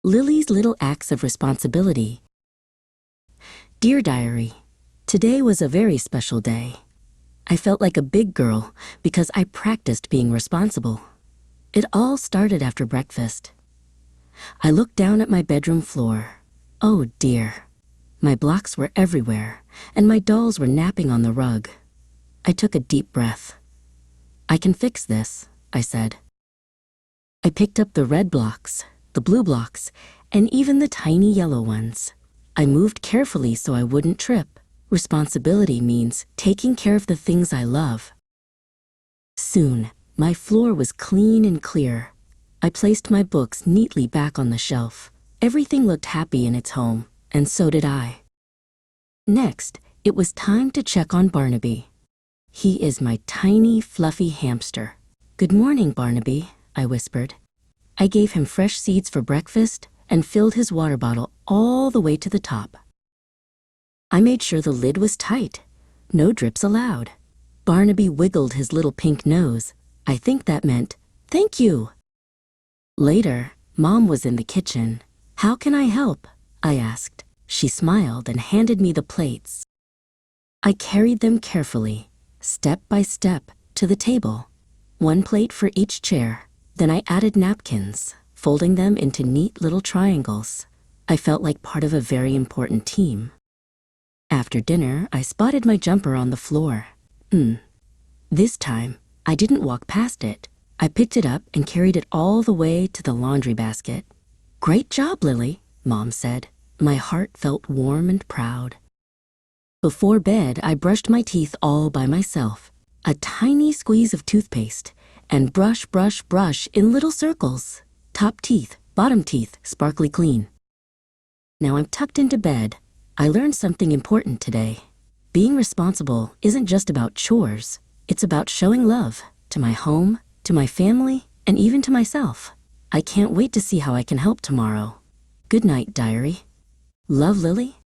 Lily's Little Acts of Responsibility. Dear Diary, today was a very special day. I felt like a big girl because I practiced being responsible. It all started after breakfast. I looked down at my bedroom floor. Oh dear. My blocks were everywhere, and my dolls were napping on the rug. I took a deep breath. I can fix this, I said. I picked up the red blocks, the blue blocks, and even the tiny yellow ones. I moved carefully so I wouldn't trip. Responsibility means taking care of the things I love. Soon, my floor was clean and clear. I placed my books neatly back on the shelf. Everything looked happy in its home, and so did I. Next, it was time to check on Barnaby. He is my tiny, fluffy hamster. "Good morning, Barnaby," I whispered. I gave him fresh seeds for breakfast and filled his water bottle all the way to the top. I made sure the lid was tight. No drips allowed. Barnaby wiggled his little pink nose. I think that meant, "Thank you." Later, Mom was in the kitchen. "How can I help?" I asked. She smiled and handed me the plates. I carried them carefully, step by step, to the table. One plate for each chair. Then I added napkins, folding them into neat little triangles. I felt like part of a very important team. After dinner, I spotted my jumper on the floor. This time, I didn't walk past it. I picked it up and carried it all the way to the laundry basket. "Great job, Lily," Mom said. My heart felt warm and proud. Before bed, I brushed my teeth all by myself. A tiny squeeze of toothpaste, and brush, brush, brush in little circles. Top teeth, bottom teeth, sparkly clean. Now I'm tucked into bed. I learned something important today. Being responsible isn't just about chores. It's about showing love to my home, to my family, and even to myself. I can't wait to see how I can help tomorrow. Good night, Diary. Love, Lily.